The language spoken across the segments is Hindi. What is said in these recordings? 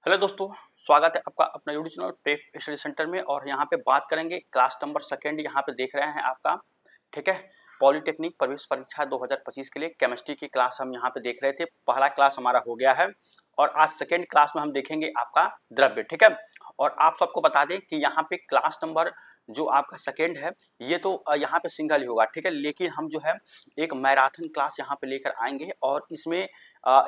हेलो दोस्तों, स्वागत है आपका अपना YouTube channel prep study centre में। और यहाँ पे बात करेंगे क्लास नंबर सेकेंड। यहाँ पे देख रहे हैं आपका, ठीक है, पॉलिटेक्निक प्रवेश परीक्षा 2025 के लिए केमिस्ट्री की क्लास हम यहाँ पे देख रहे थे। पहला क्लास हमारा हो गया है और आज सेकेंड क्लास में हम देखेंगे आपका द्रव्य, ठीक है। और आप सबको बता दें कि यहाँ पे क्लास नंबर जो आपका सेकेंड है ये तो यहाँ पे सिंगल ही होगा, ठीक है। लेकिन हम जो है एक मैराथन क्लास यहाँ पे लेकर आएंगे और इसमें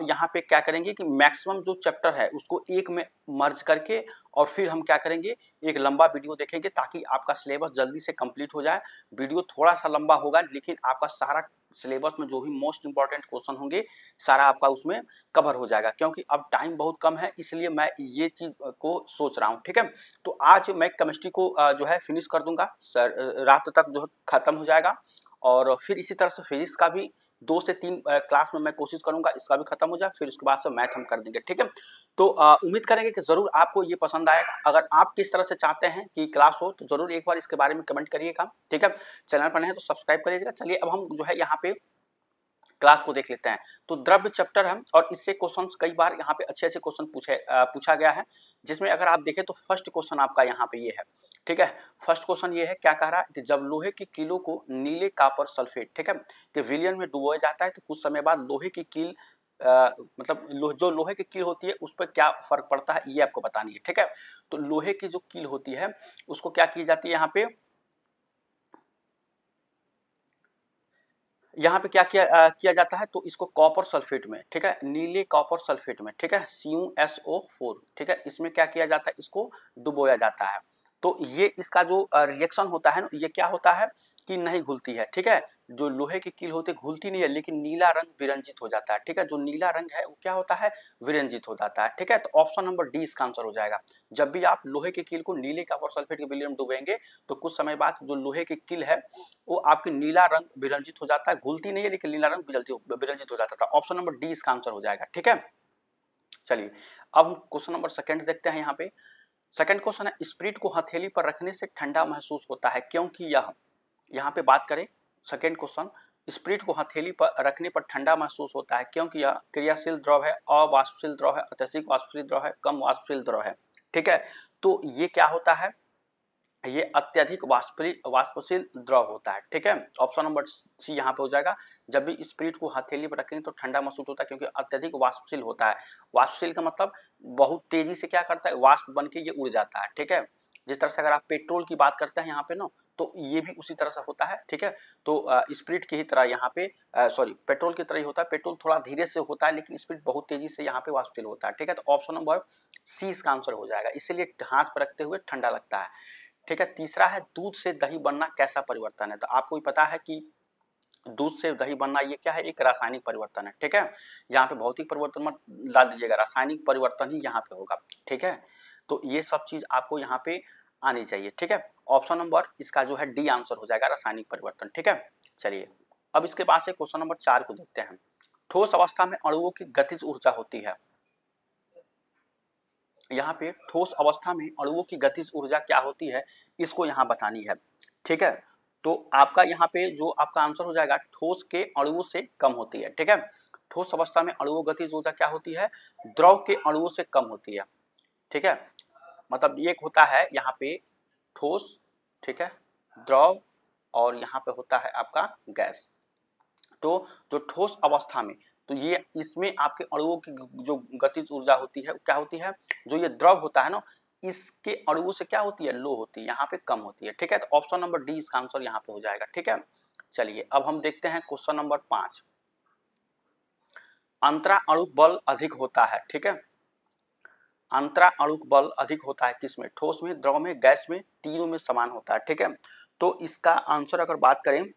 यहाँ पे क्या करेंगे कि मैक्सिमम जो चैप्टर है उसको एक में मर्ज करके और फिर हम क्या करेंगे, एक लंबा वीडियो देखेंगे ताकि आपका सिलेबस जल्दी से कंप्लीट हो जाए। वीडियो थोड़ा सा लंबा होगा लेकिन आपका सारा सिलेबस में जो भी मोस्ट इंपॉर्टेंट क्वेश्चन होंगे सारा आपका उसमें कवर हो जाएगा, क्योंकि अब टाइम बहुत कम है इसलिए मैं ये चीज को सोच रहा हूँ, ठीक है। तो आज मैं केमिस्ट्री को जो है फिनिश कर दूंगा, रात तक जो है खत्म हो जाएगा। और फिर इसी तरह से फिजिक्स का भी 2 से 3 क्लास में मैं कोशिश करूंगा इसका भी खत्म हो जाए, फिर उसके बाद से मैथ हम कर देंगे, ठीक है। तो उम्मीद करेंगे कि जरूर आपको ये पसंद आएगा। अगर आप किस तरह से चाहते हैं कि क्लास हो तो जरूर एक बार इसके बारे में कमेंट करिएगा, ठीक है। चैनल पर नए हैं तो सब्सक्राइब करिएगा। चलिए अब हम जो है यहाँ पे क्लास को देख लेते हैं। तो द्रव्य चैप्टर है और इससे क्वेश्चंस कई बार यहाँ पे अच्छे क्वेश्चन पूछा गया है, जिसमें अगर आप देखें तो फर्स्ट क्वेश्चन आपका यहाँ पे ये है, ठीक है। फर्स्ट क्वेश्चन ये है, क्या कह रहा है कि जब लोहे की कीलों को नीले कॉपर सल्फेट, ठीक है, कि विलयन में डुबोया जाता है तो कुछ समय बाद लोहे की कील मतलब जो लोहे की कील होती है उस पर क्या फर्क पड़ता है ये आपको बतानी है, ठीक है। तो लोहे की जो कील होती है उसको क्या की जाती है, यहाँ पे क्या किया जाता है, तो इसको कॉपर सल्फेट में, ठीक है, नीले कॉपर सल्फेट में, ठीक है, CuSO4, ठीक है, इसमें क्या किया जाता है, इसको डुबोया जाता है। तो ये इसका जो रिएक्शन होता है ना, ये क्या होता है कि नहीं घुलती है, ठीक है। जो लोहे की कील होती है घुलती नहीं है लेकिन नीला रंग विरंजित हो जाता है, ठीक है। जो नीला रंग है वो क्या होता है, विरंजित हो जाता है, ठीक है। तो ऑप्शन नंबर डी इसका आंसर हो जाएगा। जब भी आप लोहे की कील को नीले कॉपर सल्फेट के विलयन में डुबेंगे तो कुछ समय बाद जो लोहे की कील है वो आपकी नीला रंग विरंजित हो जाता है, घुलती नहीं है लेकिन नीला रंग विरंजित हो जाता था। ऑप्शन नंबर डी इसका आंसर हो जाएगा, ठीक है। चलिए अब क्वेश्चन नंबर सेकंड देखते हैं। यहाँ पे सेकंड क्वेश्चन है, स्पिरिट को हथेली पर रखने से ठंडा महसूस होता है क्योंकि यह, यहाँ पे बात करें सेकंड क्वेश्चन, स्पिरिट को हथेली पर रखने पर ठंडा महसूस होता है क्योंकि यह क्रियाशील द्रव है, अवाष्पशील द्रव है, अत्यधिक वाष्पशील द्रव है, कम वाष्पशील द्रव है, ठीक है। तो ये क्या होता है, ये अत्यधिक वाष्पशील द्रव होता है, ठीक है। ऑप्शन नंबर सी यहाँ पे हो जाएगा। जब भी स्पिरिट को हथेली पर रखेंगे तो ठंडा महसूस होता है क्योंकि अत्यधिक वाष्पशील होता है। वाष्पशील का मतलब बहुत तेजी से क्या करता है, वाष्प बन के ये उड़ जाता है, ठीक है। जिस तरह से अगर आप पेट्रोल की बात करते हैं यहाँ पे ना, तो ये भी उसी तरह से होता है, ठीक है। तो स्पिरिट की ही तरह यहाँ पे सॉरी पेट्रोल की तरह ही होता है। पेट्रोल थोड़ा धीरे से होता है लेकिन स्पिरिट बहुत तेजी से यहाँ पे वाष्पशील होता है, ठीक है। तो ऑप्शन नंबर सी इसका आंसर हो जाएगा, इसीलिए हाथ पर रखते हुए ठंडा लगता है, ठीक है। तीसरा है, दूध से दही बनना कैसा परिवर्तन है। तो आपको भी पता है कि दूध से दही बनना ये क्या है, एक रासायनिक परिवर्तन है, ठीक है। यहाँ पे भौतिक परिवर्तन मत ला दीजिएगा, रासायनिक परिवर्तन ही यहाँ पे होगा, ठीक है। तो ये सब चीज आपको यहाँ पे आनी चाहिए, ठीक है। ऑप्शन नंबर इसका जो है डी आंसर हो जाएगा, रासायनिक परिवर्तन, ठीक है। चलिए अब इसके बाद से क्वेश्चन नंबर 4 को देखते हैं। ठोस अवस्था में अणुओं की गतिज ऊर्जा होती है। यहाँ पे ठोस अवस्था में अणुओं की गतिज ऊर्जा क्या होती है, इसको यहाँ बतानी है, ठीक है। तो आपका यहाँ पे जो आपका आंसर हो जाएगा, ठोस के अणुओं से कम होती है, ठीक है। ठोस अवस्था में अणुओं गतिज ऊर्जा क्या होती है, द्रव के अणुओं से कम होती है, ठीक है। मतलब एक होता है यहाँ पे ठोस, ठीक है, द्रव, और यहाँ पे होता है आपका गैस। तो जो ठोस अवस्था में, तो ये इसमें आपके अणुओं की जो गतिज ऊर्जा होती है क्या होती है, जो ये द्रव होता है ना, इसके अणुओं से क्या होती है, लो होती है, यहाँ पे कम होती है, ठीक है। तो ऑप्शन नंबर डी इसका आंसर यहाँ पे हो जाएगा, ठीक है। चलिए अब हम देखते हैं क्वेश्चन नंबर 5। अंतरा अणु बल अधिक होता है, ठीक है। अंतरा अणु बल अधिक होता है किसमें, ठोस में, द्रव में, गैस में, तीनों में समान होता है, ठीक है। तो इसका आंसर अगर बात करें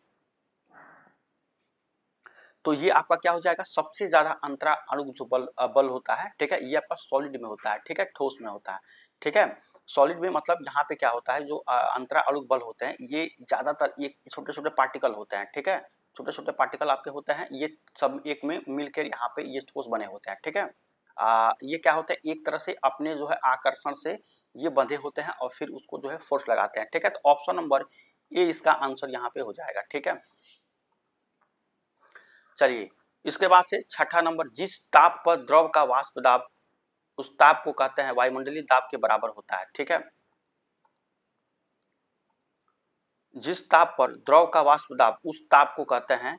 तो ये आपका क्या हो जाएगा, सबसे ज्यादा अंतरा अणु जो बल होता है, ठीक है, ये आपका सॉलिड में होता है, ठीक है, ठोस में होता है, ठीक है। सॉलिड में मतलब यहाँ पे क्या होता है, जो अंतरा अणु बल होते हैं ये ज्यादातर ये छोटे छोटे पार्टिकल होते हैं, ठीक है। छोटे छोटे पार्टिकल आपके होते हैं, ये सब एक में मिलकर यहाँ पे ये ठोस बने होते हैं, ठीक है। ये क्या होता है, एक तरह से अपने जो है आकर्षण से ये बंधे होते हैं और फिर उसको जो है फोर्स लगाते हैं, ठीक है। तो ऑप्शन नंबर ए इसका आंसर यहाँ पे हो जाएगा, ठीक है। चलिए इसके बाद से छठा नंबर, जिस ताप पर द्रव का वाष्प दाब उस ताप को कहते हैं वायुमंडलीय दाब के बराबर होता है। ठीक है, जिस ताप पर द्रव का वाष्प दाब उस ताप को कहते हैं,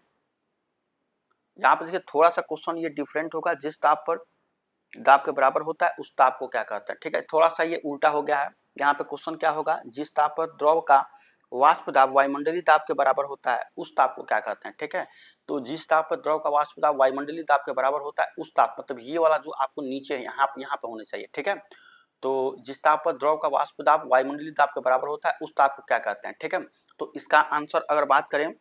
यहाँ पे देखिए थोड़ा सा क्वेश्चन ये डिफरेंट होगा, जिस ताप पर दाब के बराबर होता है उस ताप को क्या कहते हैं। ठीक है, थोड़ा सा ये उल्टा हो गया है। यहाँ पे क्वेश्चन क्या होगा, जिस ताप पर द्रव का वाष्प दाब वायुमंडलीय दाब के बराबर होता है उस ताप को क्या कहते हैं। ठीक है, तो जिस ताप पर द्रव का वाष्प दाब वायुमंडलीय दाब के बराबर होता है उस ताप, मतलब ये वाला जो आपको नीचे है यहाँ पे होना चाहिए। ठीक है, तो जिस ताप पर द्रव का वाष्प दाब वायुमंडलीय दाब के बराबर होता है उस ताप को क्या कहते हैं। ठीक है, तो इसका आंसर अगर बात करें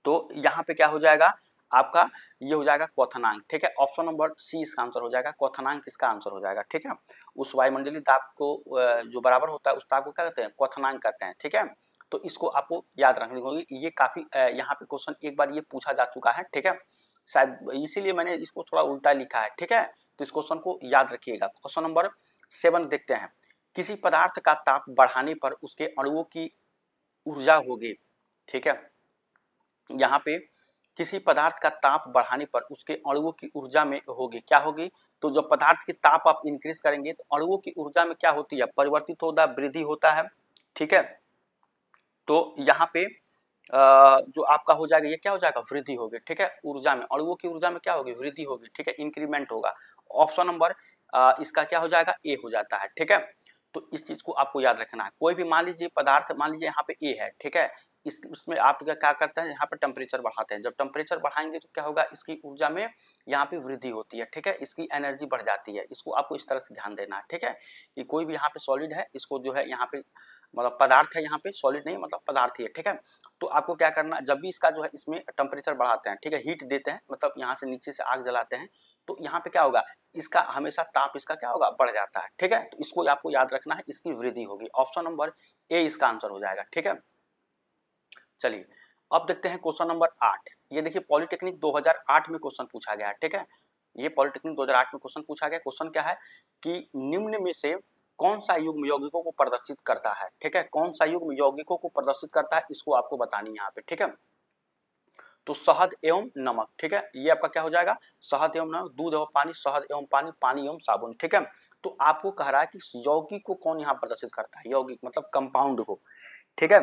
तो यहाँ पे क्या हो जाएगा आपका, ये हो जाएगा क्वथनांक। ठीक है, ऑप्शन नंबर सी इसका आंसर हो जाएगा, क्वथनांक इसका आंसर हो जाएगा। ठीक है, उस वायुमंडलीय दाब को जो बराबर होता है उस ताप को क्या कहते हैं, क्वथनांक कहते हैं। ठीक है, तो इसको आपको याद रखनी होगी, ये काफी यहाँ पे क्वेश्चन एक बार ये पूछा जा चुका है। ठीक है, शायद इसीलिए मैंने इसको थोड़ा उल्टा लिखा है। ठीक है, तो इस क्वेश्चन को याद रखिएगा। क्वेश्चन नंबर 7 देखते हैं, किसी पदार्थ का ताप बढ़ाने पर उसके अणुओं की ऊर्जा होगी। ठीक है, यहाँ पे किसी पदार्थ का ताप बढ़ाने पर उसके अणुओं की ऊर्जा में होगी, क्या होगी, तो जब पदार्थ की ताप आप इंक्रीज करेंगे तो अणुओं की ऊर्जा में क्या होती है, परिवर्तित होता है, वृद्धि होता है। ठीक है, तो यहाँ पे जो आपका हो जाएगा ये क्या हो जाएगा, वृद्धि होगी। ठीक है, ऊर्जा में, अणुओं की ऊर्जा में क्या होगी, वृद्धि होगी। ठीक है, इंक्रीमेंट होगा। ऑप्शन नंबर इसका क्या हो जाएगा, ए हो जाता है। ठीक है, तो इस चीज को आपको याद रखना है। कोई भी मान लीजिए पदार्थ, मान लीजिए यहाँ पे ए है। ठीक है, इसमें आप क्या करते हैं, यहाँ पे टेम्परेचर बढ़ाते हैं, जब टेम्परेचर बढ़ाएंगे तो क्या होगा, इसकी ऊर्जा में यहाँ पे वृद्धि होती है। ठीक है, इसकी एनर्जी बढ़ जाती है, इसको आपको इस तरह से ध्यान देना है। ठीक है, कि कोई भी यहाँ पे सॉलिड है, इसको जो है यहाँ पे मतलब पदार्थ है, यहाँ पे सॉलिड नहीं मतलब पदार्थ ही है। ठीक है, तो आपको क्या करना, जब भी इसका जो है इसमें टेम्परेचर बढ़ाते हैं, ठीक है, हीट देते हैं, मतलब यहाँ से नीचे से आग जलाते हैं, तो यहाँ पे क्या होगा, इसका हमेशा ताप इसका क्या होगा, बढ़ जाता है। ठीक है, तो इसको आपको याद रखना है, इसकी वृद्धि होगी। ऑप्शन नंबर ए इसका आंसर हो जाएगा। ठीक है, चलिए अब देखते हैं क्वेश्चन नंबर 8। ये देखिए पॉलिटेक्निक 2008 में क्वेश्चन पूछा गया है। ठीक है, ये पॉलिटेक्निक 2008 में क्वेश्चन पूछा गया। क्वेश्चन क्या है कि निम्न में से कौन सा युग्म यौगिकों को प्रदर्शित करता है। ठीक है, कौन सा युग्म यौगिकों को प्रदर्शित करता है, इसको आपको बतानी है यहाँ पे। ठीक है, तो शहद एवं नमक। ठीक है, ये आपका क्या हो जाएगा, शहद एवं नमक, दूध एवं पानी, शहद एवं पानी, पानी एवं साबुन। ठीक है, तो आपको कह रहा है कि यौगिक को कौन यहाँ प्रदर्शित करता है, यौगिक मतलब कंपाउंड को। ठीक है,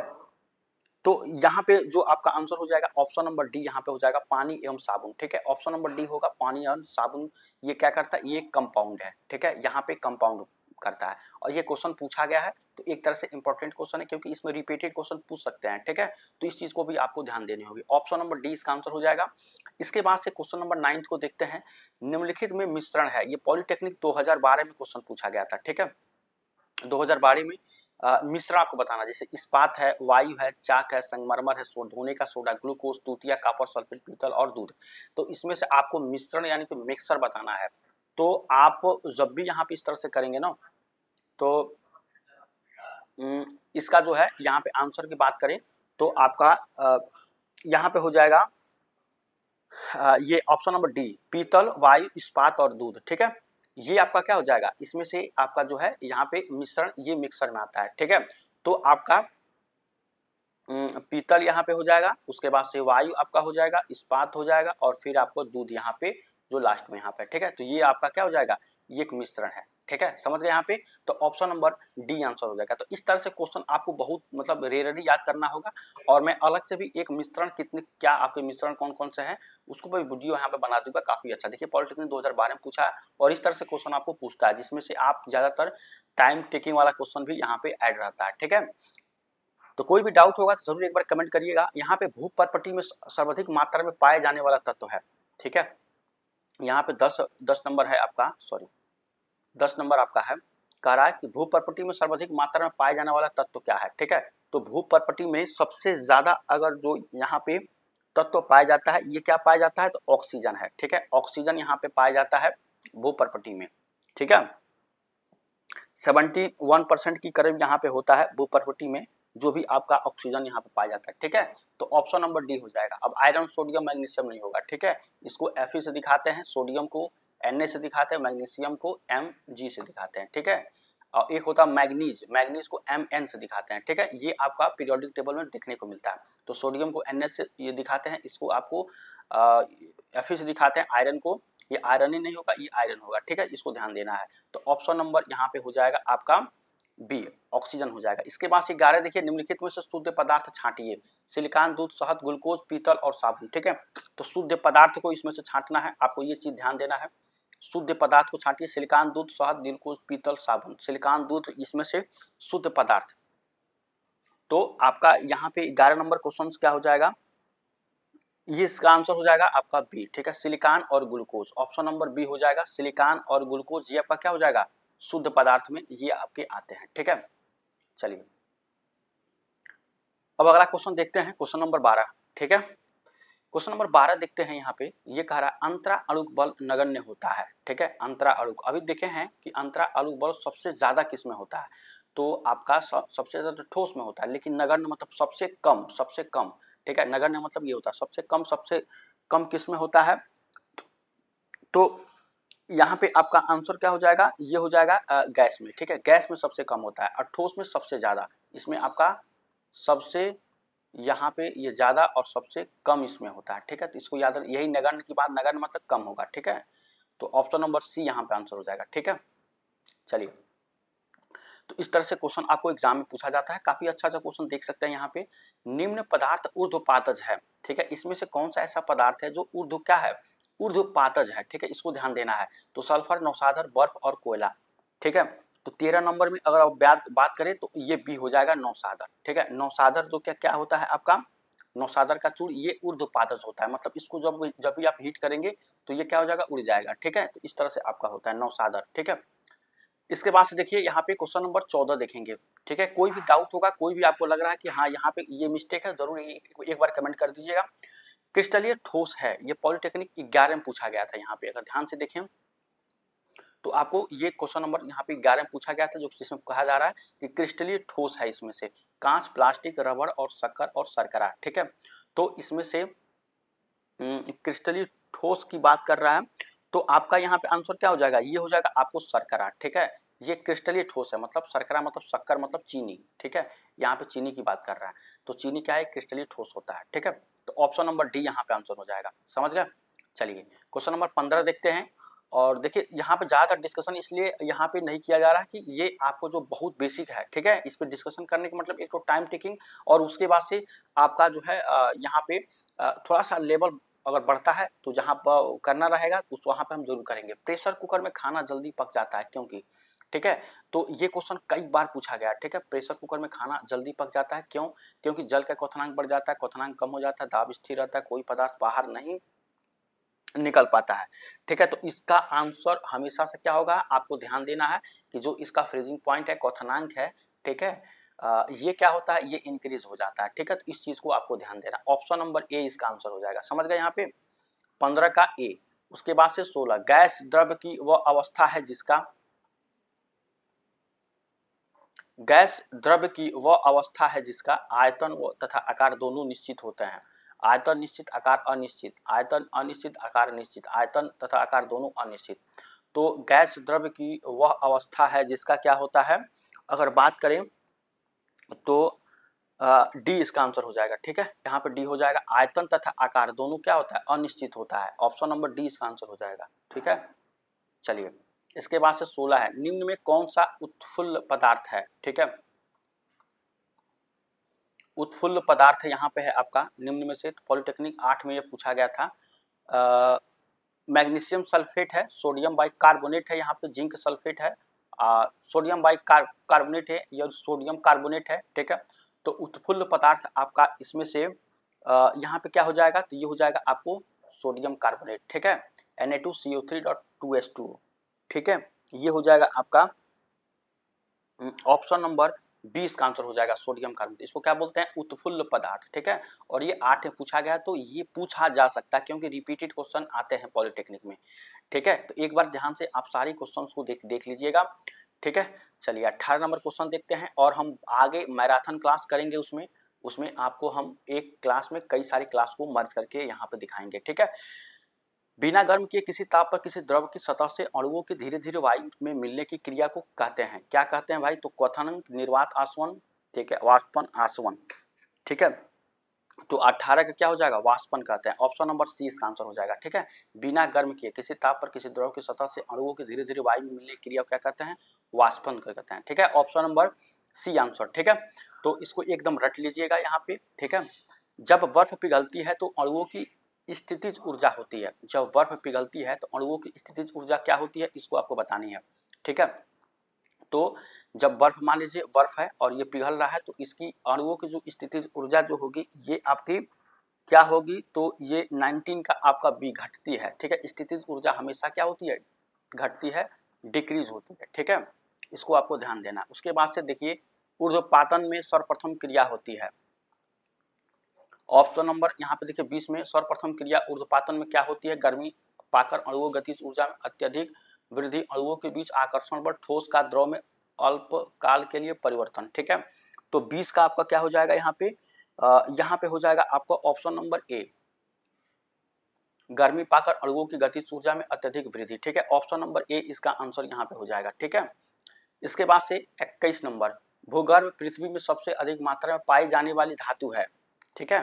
तो यहाँ पे जो आपका आंसर हो जाएगा ऑप्शन नंबर डी, यहाँ पे हो जाएगा पानी एवं साबुन। ठीक है, ऑप्शन नंबर डी होगा पानी एवं साबुन। ये क्या करता है, ये कंपाउंड है। ठीक है, यहाँ पे कंपाउंड करता है, और ये क्वेश्चन पूछा गया है, तो एक तरह से इंपॉर्टेंट क्वेश्चन है, क्योंकि इसमें रिपीटेड क्वेश्चन पूछ सकते हैं। ठीक है, तो इस चीज को भी आपको ध्यान देनी होगी। ऑप्शन नंबर डी इसका आंसर हो जाएगा। इसके बाद से क्वेश्चन नंबर 9 को देखते हैं, निम्नलिखित में मिश्रण है। ये पॉलिटेक्निक 2012 में क्वेश्चन पूछा गया था। ठीक है, 2012 में मिश्रण आपको बताना, जैसे इस्पात है, वायु है, चाक है, संगमरमर है, धोने का सोडा, ग्लूकोज, तूतिया, कॉपर सल्फेट, पीतल और दूध। तो इसमें से आपको मिश्रण यानी कि मिक्सर बताना है। तो आप जब भी यहाँ पे इस तरह से करेंगे ना, तो इसका जो है यहाँ पे आंसर की बात करें तो आपका यहाँ पे हो जाएगा ये ऑप्शन नंबर डी, पीतल, वायु, इस्पात और दूध। ठीक है, ये आपका क्या हो जाएगा, इसमें से आपका जो है यहाँ पे मिश्रण ये मिक्सर में आता है। ठीक है, तो आपका पीतल यहाँ पे हो जाएगा, उसके बाद से वायु आपका हो जाएगा, इस्पात हो जाएगा, और फिर आपको दूध यहाँ पे जो लास्ट में यहाँ पे। ठीक है, तो ये आपका क्या हो जाएगा, ये एक मिश्रण है। ठीक है, समझ गए यहाँ पे, तो ऑप्शन नंबर डी आंसर हो जाएगा। तो इस तरह से क्वेश्चन आपको बहुत मतलब रेयरली याद करना होगा, और मैं अलग से भी एक मिश्रण कितने क्या आपके मिश्रण कौन कौन से हैं उसको मैं वीडियो यहाँ पे बना दूंगा, काफी अच्छा। देखिए पॉलिटेक्निक 2012 में पूछा है, और इस तरह से क्वेश्चन आपको पूछता है, जिसमें से आप ज्यादातर टाइम टेकिंग वाला क्वेश्चन भी यहाँ पे ऐड रहता है। ठीक है, तो कोई भी डाउट होगा तो जरूर एक बार कमेंट करिएगा। यहाँ पे भू प्रॉपर्टी में सर्वाधिक मात्रा में पाए जाने वाला तत्व है। ठीक है, यहाँ पे 10 नंबर है आपका, सॉरी 10 नंबर आपका है, कह रहा है कि भू प्रॉपर्टी में सर्वाधिक मात्रा में पाए जाने वाला तत्व क्या है। ठीक है, तो भू प्रॉपर्टी में सबसे ज्यादा अगर जो यहाँ पे तत्व पाया जाता है, ये क्या पाया जाता है, तो ऑक्सीजन है। ठीक है, ऑक्सीजन यहाँ पे पाया जाता है भू प्रॉपर्टी में। ठीक है, 71% की करीब यहाँ पे होता है भू प्रॉपर्टी में, जो भी आपका ऑक्सीजन यहाँ पे पाया जाता है। ठीक है, तो ऑप्शन नंबर डी हो जाएगा। अब आयरन, सोडियम, मैग्नीशियम नहीं होगा। ठीक है, इसको Fe से दिखाते हैं, सोडियम को Na से दिखाते हैं, मैग्नीशियम को Mg से दिखाते हैं। ठीक है, और एक होता है मैग्नीज, मैग्नीज को Mn से दिखाते हैं। ठीक है, ये आपका पीरियोडिक टेबल में देखने को मिलता है। तो सोडियम को Na से ये दिखाते हैं, इसको आपको Fe से दिखाते हैं, आयरन को ये आयरन ही नहीं होगा, ये आयरन होगा, ठीक है, इसको ध्यान देना है। तो ऑप्शन नंबर यहाँ पे हो जाएगा आपका बी, ऑक्सीजन हो जाएगा। इसके बाद से 11 देखिए, निम्नलिखित में से शुद्ध पदार्थ छांटिए। सिलिकॉन, दूध, शहद, ग्लूकोज, पीतल और साबुन, ठीक है। तो शुद्ध पदार्थ को इसमें से छांटना है, आपको ये चीज ध्यान देना है। शुद्ध पदार्थ को छांटिए, सिलिकॉन, दूध, शहद, ग्लूकोज, पीतल, साबुन। सिलिकॉन, दूध इसमें से शुद्ध पदार्थ। तो आपका यहाँ पे 11 नंबर क्वेश्चन क्या हो जाएगा, ये इसका आंसर हो जाएगा आपका बी, ठीक है, सिलिकॉन और ग्लूकोज। ऑप्शन नंबर बी हो जाएगा, सिलिकॉन और ग्लूकोज ये आपका क्या हो जाएगा, शुद्ध पदार्थ में ये आपके आते हैं, ठीक है। चलिए अब अगला क्वेश्चन देखते हैं, क्वेश्चन नंबर 12, ठीक है। क्वेश्चन नंबर 12 देखते हैं, यहाँ पे ये कह रहा है अंतरा अणुक बल नगण्य होता है, ठीक है। अंतरा अणुक, अभी देखे हैं कि अंतरा अणुक बल सबसे ज्यादा किस में होता है, तो आपका सबसे ज्यादा ठोस में होता है, लेकिन नगण्य मतलब सबसे कम, सबसे कम, ठीक है। नगण्य मतलब ये होता है सबसे कम किस में होता है। तो यहाँ पे आपका आंसर क्या हो जाएगा, ये हो जाएगा गैस में, ठीक है। गैस में सबसे कम होता है और ठोस में सबसे ज्यादा। इसमें आपका सबसे यहाँ पे ये ज्यादा और सबसे कम इसमें होता है, ठीक है। तो इसको याद रखिए, यही नगण्य की बात, नगण्य मतलब कम होगा, ठीक है। तो ऑप्शन नंबर सी यहाँ पे आंसर हो जाएगा, ठीक है। चलिए, तो इस तरह से क्वेश्चन आपको एग्जाम में पूछा जाता है, काफी अच्छा क्वेश्चन देख सकते हैं यहाँ पे। निम्न पदार्थ ऊर्ध्वपातज है, ठीक है। इसमें से कौन सा ऐसा पदार्थ है जो ऊर्ध्व क्या है, ऊर्ध्वपातज है, ठीक है, इसको ध्यान देना है। तो सल्फर, नौसाधर, बर्फ और कोयला, ठीक है। तो 13 नंबर में अगर आप बात करें तो ये बी हो जाएगा, नौसाधर, ठीक है। नौसाधर जो क्या होता है आपका, नौसाधर का चूड़ ये ऊर्ध्वपातज होता है, मतलब इसको जब भी आप हीट करेंगे तो ये क्या हो जाएगा, उड़ जाएगा, ठीक है। तो इस तरह से आपका होता है नौसाधर, ठीक है। इसके बाद से देखिए यहाँ पे क्वेश्चन नंबर 14 देखेंगे, ठीक है। कोई भी डाउट होगा, कोई भी आपको लग रहा है कि हाँ यहाँ पे ये मिस्टेक है, जरूर एक बार कमेंट कर दीजिएगा। क्रिस्टलीय ठोस है, ये पॉलिटेक्निक 11 में पूछा गया था। यहाँ पे अगर ध्यान से देखें तो आपको ये क्वेश्चन नंबर यहाँ पे 11 में पूछा गया था, जो जिसमें कहा जा रहा है कि क्रिस्टलीय ठोस है इसमें से कांच, प्लास्टिक, रबड़ और शक्कर और शर्करा, ठीक है। तो इसमें से क्रिस्टलीय ठोस की बात कर रहा है, तो आपका यहाँ पे आंसर क्या हो जाएगा, ये हो जाएगा आपको शर्करा, ठीक है। ये क्रिस्टलीय ठोस है, मतलब शर्करा मतलब शक्कर मतलब चीनी, ठीक है। यहाँ पे चीनी की बात कर रहा है, तो चीनी क्या है, क्रिस्टलीय ठोस होता है, ठीक है। तो ऑप्शन नंबर डी यहाँ पे आंसर हो जाएगा, समझ गए। चलिए क्वेश्चन नंबर 15 देखते हैं। और देखिए यहाँ पे ज्यादातर डिस्कशन इसलिए यहाँ पे नहीं किया जा रहा है कि ये आपको जो बहुत बेसिक है, ठीक है, इस पे डिस्कशन करने का मतलब एक तो टाइम टेकिंग, और उसके बाद से आपका जो है यहाँ पे थोड़ा सा लेवल अगर बढ़ता है तो जहाँ पर करना रहेगा उस वहाँ पे हम जरूर करेंगे। प्रेशर कुकर में खाना जल्दी पक जाता है क्योंकि, ठीक है। तो ये क्वेश्चन कई बार पूछा गया, ठीक है। प्रेशर कुकर में खाना जल्दी पक जाता है क्यों, क्योंकि जल का क्वथनांक बढ़ जाता है, क्वथनांक कम हो जाता है, दाब स्थिर रहता है, कोई पदार्थ बाहर नहीं निकल पाता है, ठीक है। तो इसका आंसर हमेशा से क्या होगा, आपको ध्यान देना है कि जो इसका फ्रीजिंग पॉइंट है, क्वथनांक है, ठीक है, ये क्या होता है, ये इंक्रीज हो जाता है, ठीक है। तो इस चीज को आपको ध्यान देना, ऑप्शन नंबर ए इसका आंसर हो जाएगा, समझ गए यहाँ पे 15 का ए। उसके बाद से 16, गैस द्रव्य की वह अवस्था है जिसका, गैस द्रव्य की वह अवस्था है जिसका आयतन तथा आकार दोनों निश्चित होते हैं। आयतन निश्चित, आकार अनिश्चित, आयतन अनिश्चित, आकार निश्चित, आयतन तथा आकार दोनों अनिश्चित। तो गैस द्रव्य की वह अवस्था है जिसका क्या होता है, अगर बात करें तो डी इसका आंसर हो जाएगा, ठीक है। यहाँ पे डी हो जाएगा, आयतन तथा आकार दोनों क्या होता है, अनिश्चित होता है। ऑप्शन नंबर डी इसका आंसर हो जाएगा, ठीक है। चलिए इसके बाद से 16 है, निम्न में कौन सा उत्फुल्ल पदार्थ है, ठीक है। उत्फुल्ल पदार्थ यहाँ पे है आपका निम्न में से, तो पॉलिटेक्निक 8 में ये पूछा गया था। मैग्नीशियम सल्फेट है, सोडियम बाइकार्बोनेट है, यहाँ पे जिंक सल्फेट है, सोडियम बाइकार्बोनेट है, या सोडियम कार्बोनेट है, ठीक है। तो उत्फुल्ल पदार्थ आपका इसमें से यहाँ पे क्या हो जाएगा, तो ये हो जाएगा आपको सोडियम कार्बोनेट, ठीक है, Na2CO3.2H2O, ठीक है। ये हो जाएगा आपका ऑप्शन नंबर 20 का आंसर हो जाएगा, सोडियम कार्बोनेट। इसको क्या बोलते हैं, उत्फुल्ल पदार्थ, ठीक है। और ये 8 में पूछा गया, तो ये पूछा जा सकता है क्योंकि रिपीटेड क्वेश्चन आते हैं पॉलिटेक्निक में, ठीक है। तो एक बार ध्यान से आप सारी क्वेश्चंस को देख लीजिएगा, ठीक है। चलिए 18 नंबर क्वेश्चन देखते हैं, और हम आगे मैराथन क्लास करेंगे, उसमें आपको हम एक क्लास में कई सारी क्लास को मर्ज करके यहाँ पे दिखाएंगे, ठीक है। बिना गर्म किए किसी ताप पर किसी द्रव की सतह से अणुओं के धीरे धीरे वायु में मिलने की क्रिया को कहते हैं, क्या कहते हैं भाई, तो क्वथन, निर्वात आसवन, ठीक है, वाष्पन आसवन, ठीक है। तो 18 का क्या हो जाएगा, वाष्पन कहते हैं। ऑप्शन नंबर सी इसका आंसर हो जाएगा, ठीक है। बिना गर्म किए किसी ताप पर किसी द्रव की सतह से अणुओं के धीरे धीरे वायु में मिलने की क्रिया क्या कहते हैं, वाष्पन कहते हैं, ठीक है। ऑप्शन नंबर सी आंसर, ठीक है। तो इसको एकदम रट लीजिएगा यहाँ पे, ठीक है। जब बर्फ पिघलती है तो अणुओं की स्थितिज ऊर्जा होती है। जब बर्फ पिघलती है तो अणुओं की स्थितिज ऊर्जा क्या होती है, इसको आपको बतानी है, ठीक है। तो जब बर्फ, मान लीजिए बर्फ है और ये पिघल रहा है, तो इसकी अणुओं की जो स्थितिज ऊर्जा जो होगी ये आपकी क्या होगी, तो ये 19 का आपका बी घटती है, ठीक है। स्थितिज ऊर्जा हमेशा क्या होती है, घटती है, डिक्रीज होती है, ठीक है। इसको आपको ध्यान देना। उसके बाद से देखिए, ऊर्ध्वपातन में सर्वप्रथम क्रिया होती है। ऑप्शन नंबर यहाँ पे देखिए 20 में सर्वप्रथम क्रिया ऊर्ध्वपातन में क्या होती है, गर्मी पाकर अणुओं गतिज ऊर्जा में अत्यधिक वृद्धि, अणुओं के बीच आकर्षण बल, ठोस का द्रव में अल्प काल के लिए परिवर्तन, ठीक है। तो 20 का आपका क्या हो जाएगा यहाँ पे हो जाएगा आपका ऑप्शन नंबर ए, गर्मी पाकर अणुओं की गतिज ऊर्जा में अत्यधिक वृद्धि, ठीक है। ऑप्शन नंबर ए इसका आंसर यहाँ पे हो जाएगा, ठीक है। इसके बाद से 21 नंबर, भूगर्भ पृथ्वी में सबसे अधिक मात्रा में पाई जाने वाली धातु है, ठीक है।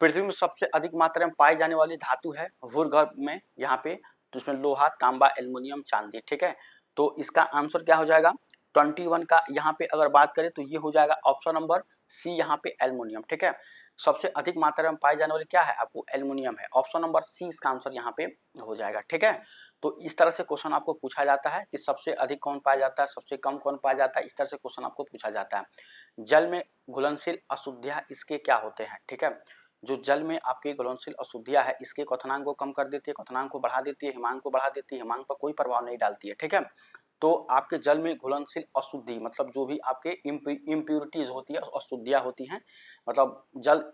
पृथ्वी में सबसे अधिक मात्रा में पाई जाने वाली धातु है भूगर्भ में, यहाँ पे तो इसमें लोहा, तांबा, एल्युमिनियम, चांदी, ठीक है। तो इसका आंसर क्या हो जाएगा, 21 का यहाँ पे अगर बात करें तो ये हो जाएगा ऑप्शन नंबर सी, यहाँ पे एल्युमिनियम, ठीक है। सबसे अधिक मात्रा में पाई जाने वाली क्या है, आपको एल्युमिनियम है। ऑप्शन नंबर सी इसका आंसर यहाँ पे हो जाएगा, ठीक है। तो इस तरह से क्वेश्चन आपको पूछा जाता है कि सबसे अधिक कौन पाया जाता है, सबसे कम कौन पाया जाता है, इस तरह से क्वेश्चन आपको पूछा जाता है। जल में घुलनशील अशुद्धियां इसके क्या होते हैं, ठीक है। जो जल में आपकी घुलनशील अशुद्धियां है, इसके क्वथनांक को कम कर देती है, क्वथनांक को बढ़ा देती है, हिमांक को बढ़ा देती है, हिमांक पर कोई प्रभाव नहीं डालती है, ठीक है। तो आपके जल में घुलनशील अशुद्धि मतलब जो भी आपके इम्प्यूरिटीज होती है, अशुद्धियां होती हैं, मतलब जल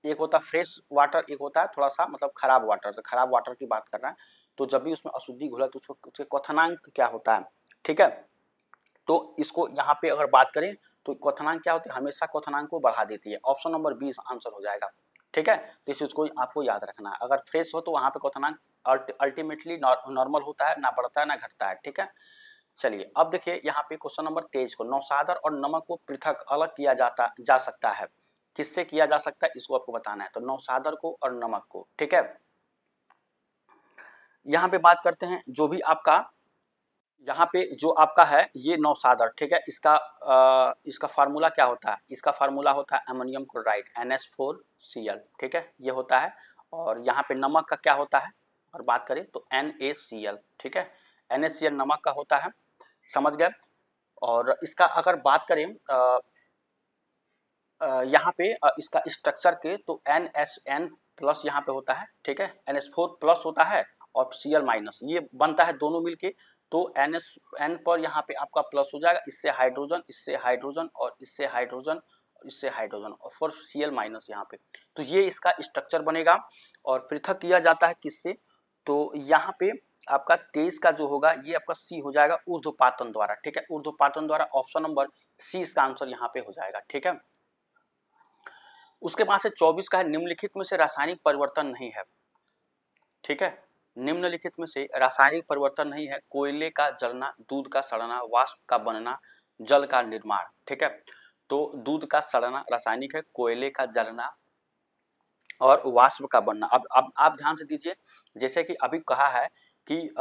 एक होता है फ्रेश वाटर, एक होता है थोड़ा सा मतलब खराब वाटर, तो खराब वाटर की बात कर रहा है। तो जब भी उसमें अशुद्धि घुला तो उसके क्वथनांक क्या होता है, ठीक है। तो इसको यहाँ पे अगर बात करें तो क्वथनांक क्या होती है, हमेशा क्वथनांक को बढ़ा देती है। ऑप्शन नंबर 20 आंसर हो जाएगा, ठीक है। तो इस चीज को आपको याद रखना है। अगर फ्रेश हो तो वहां पे क्वथनांक अल्टीमेटली नॉर्मल होता है, ना बढ़ता है ना घटता है, ठीक है। चलिए अब देखिए यहाँ पे क्वेश्चन नंबर 23 को, नौसादर और नमक को पृथक अलग किया जा सकता है, किससे किया जा सकता है, इसको आपको बताना है। तो नौसादर को और नमक को, ठीक है। यहाँ पे बात करते हैं, जो भी आपका यहाँ पे जो आपका है ये नौसादर, ठीक है। इसका फार्मूला क्या होता है, इसका फार्मूला होता है अमोनियम क्लोराइड NH4Cl, ठीक है, ये होता है। और यहाँ पे नमक का क्या होता है, और बात करें तो NaCl, ठीक है। NaCl नमक का होता है, समझ गए। और इसका अगर बात करें यहाँ पे इसका स्ट्रक्चर के, तो NHN प्लस यहाँ पे होता है, ठीक है। NH4 प्लस होता है और Cl माइनस, ये बनता है दोनों मिलके। तो NN पर यहाँ पे आपका प्लस हो जाएगा, इससे हाइड्रोजन, इससे हाइड्रोजन और इससे हाइड्रोजन और इससे हाइड्रोजन, और फिर Cl माइनस यहाँ पे। तो ये इसका स्ट्रक्चर बनेगा। और पृथक किया जाता है किससे, तो यहाँ पे आपका 23 का जो होगा ये आपका सी हो जाएगा, ऊर्ध्वपातन द्वारा, ठीक है। ऊर्ध्वपातन द्वारा, ऑप्शन नंबर सी इसका आंसर यहाँ पे हो जाएगा, ठीक है। उसके बाद से 24 का है, निम्नलिखित में से रासायनिक परिवर्तन नहीं है, ठीक है। निम्नलिखित में से रासायनिक परिवर्तन नहीं है, कोयले का जलना, दूध का सड़ना, वाष्प का बनना, जल का निर्माण, ठीक है। तो दूध का सड़ना रासायनिक है, कोयले का जलना और वाष्प का बनना। अब आप ध्यान से दीजिए, जैसे कि अभी कहा है कि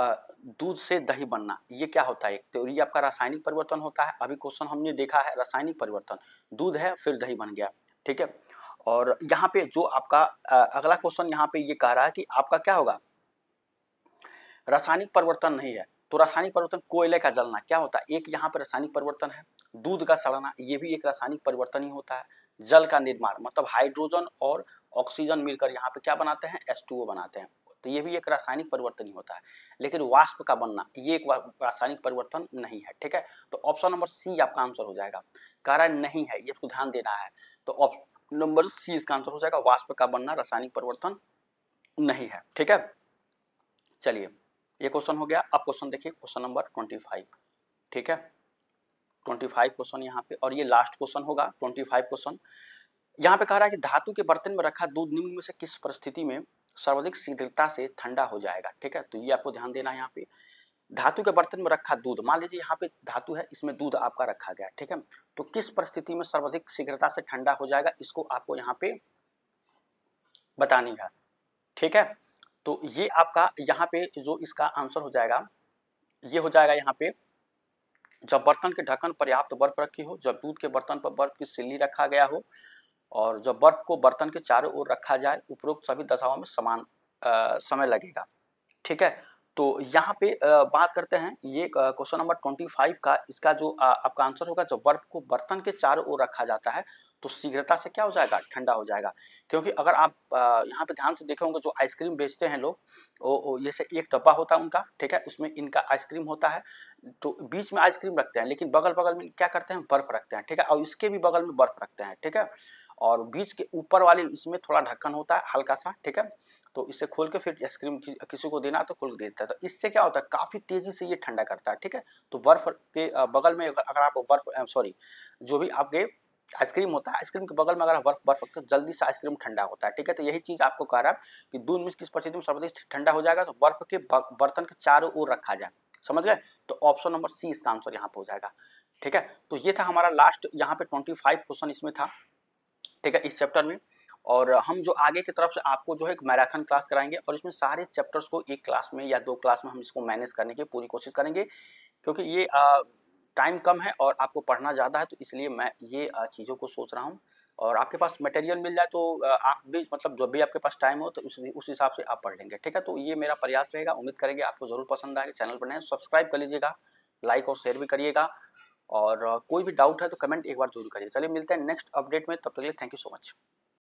दूध से दही बनना, ये क्या होता है, तो ये आपका रासायनिक परिवर्तन होता है। अभी क्वेश्चन हमने देखा है रासायनिक परिवर्तन, दूध है फिर दही बन गया, ठीक है। और यहाँ पे जो आपका अगला क्वेश्चन यहाँ पे ये कह रहा है कि आपका क्या होगा, रासायनिक परिवर्तन नहीं है। तो रासायनिक परिवर्तन, कोयले का जलना क्या होता है, एक यहाँ पे रासायनिक परिवर्तन है। दूध का सड़ना, ये भी एक रासायनिक परिवर्तन ही होता है। जल का निर्माण मतलब हाइड्रोजन और ऑक्सीजन मिलकर यहाँ पे क्या बनाते हैं, H2O बनाते हैं, तो ये भी एक रासायनिक परिवर्तन ही होता है। लेकिन वाष्प का बनना ये एक रासायनिक परिवर्तन नहीं है, ठीक है। तो ऑप्शन नंबर सी आपका आंसर हो जाएगा, कारण नहीं है, ये आपको ध्यान देना है। तो ऑप्शन नंबर सी इसका आंसर हो जाएगा, वाष्प का बनना रासायनिक परिवर्तन नहीं है, ठीक है। चलिए ये क्वेश्चन हो गया। अब क्वेश्चन देखिए, क्वेश्चन नंबर 25, ठीक है। 25 क्वेश्चन यहाँ पे, और ये लास्ट क्वेश्चन होगा 25 क्वेश्चन। यहाँ पे कह रहा है कि धातु के बर्तन में रखा दूध निम्न में से किस परिस्थिति में सर्वाधिक शीघ्रता से ठंडा हो जाएगा, ठीक है। तो ये आपको ध्यान देना है यहाँ पे। धातु के बर्तन में रखा दूध, मान लीजिए यहाँ पे धातु है, इसमें दूध आपका रखा गया, ठीक है, तो किस परिस्थिति में सर्वाधिक शीघ्रता से ठंडा हो जाएगा, इसको आपको यहाँ पे बतानी है, ठीक है। तो ये आपका यहाँ पे जो इसका आंसर हो जाएगा, ये हो जाएगा यहाँ पे, जब बर्तन के ढक्कन पर्याप्त बर्फ रखी हो, जब दूध के बर्तन पर बर्फ की सिल्ली रखा गया हो, और जब बर्फ को बर्तन के चारों ओर रखा जाए, उपरोक्त सभी दशाओं में समान समय लगेगा, ठीक है। तो यहाँ पे बात करते हैं, ये क्वेश्चन नंबर 25 का, इसका जो आपका आंसर होगा, जब बर्फ को बर्तन के चारों ओर रखा जाता है तो शीघ्रता से क्या हो जाएगा, ठंडा हो जाएगा। क्योंकि अगर आप यहाँ पे ध्यान से देखे होंगे, जो आइसक्रीम बेचते हैं लोग, वो जैसे एक डब्बा होता है उनका, ठीक है, उसमें इनका आइसक्रीम होता है, तो बीच में आइसक्रीम रखते हैं, लेकिन बगल बगल में क्या करते हैं, बर्फ रखते हैं, ठीक है, और इसके भी बगल में बर्फ रखते हैं, ठीक है, और बीच के ऊपर वाले इसमें थोड़ा ढक्कन होता है हल्का सा, ठीक है, तो इसे खोल के फिर आइसक्रीम किसी को देना तो खोल देता है, तो इससे क्या होता है, काफी तेजी से ये ठंडा करता है, ठीक है। तो बर्फ के बगल में अगर आप बर्फ सॉरी जो भी आपके आइसक्रीम होता है, आइसक्रीम के बगल में अगर बर्फ रखते हैं, जल्दी से आइसक्रीम ठंडा होता है, ठीक है। तो यही चीज आपको कह रहा है कि दूध में किस परिस्थिति में सर्वाधिक ठंडा हो जाएगा, तो बर्फ के बर्तन के चारों ओर रखा जाए, समझ गए। तो ऑप्शन नंबर सी इसका आंसर यहाँ पे हो जाएगा, ठीक है। तो ये था हमारा लास्ट यहाँ पे 25 क्वेश्चन इसमें था, ठीक है, इस चैप्टर में। और हम जो आगे की तरफ से आपको जो है एक मैराथन क्लास कराएंगे, और इसमें सारे चैप्टर्स को एक क्लास में या 2 क्लास में हम इसको मैनेज करने की पूरी कोशिश करेंगे, क्योंकि ये टाइम कम है और आपको पढ़ना ज़्यादा है, तो इसलिए मैं ये चीज़ों को सोच रहा हूँ। और आपके पास मटेरियल मिल जाए तो आप भी मतलब जब भी आपके पास टाइम हो तो उस हिसाब से आप पढ़ लेंगे, ठीक है। तो ये मेरा प्रयास रहेगा, उम्मीद करेंगे आपको ज़रूर पसंद आएगा। चैनल पर नए सब्सक्राइब कर लीजिएगा, लाइक और शेयर भी करिएगा, और कोई भी डाउट है तो कमेंट एक बार जरूर करिए। चलिए मिलते हैं नेक्स्ट अपडेट में, तब तक के लिए थैंक यू सो मच।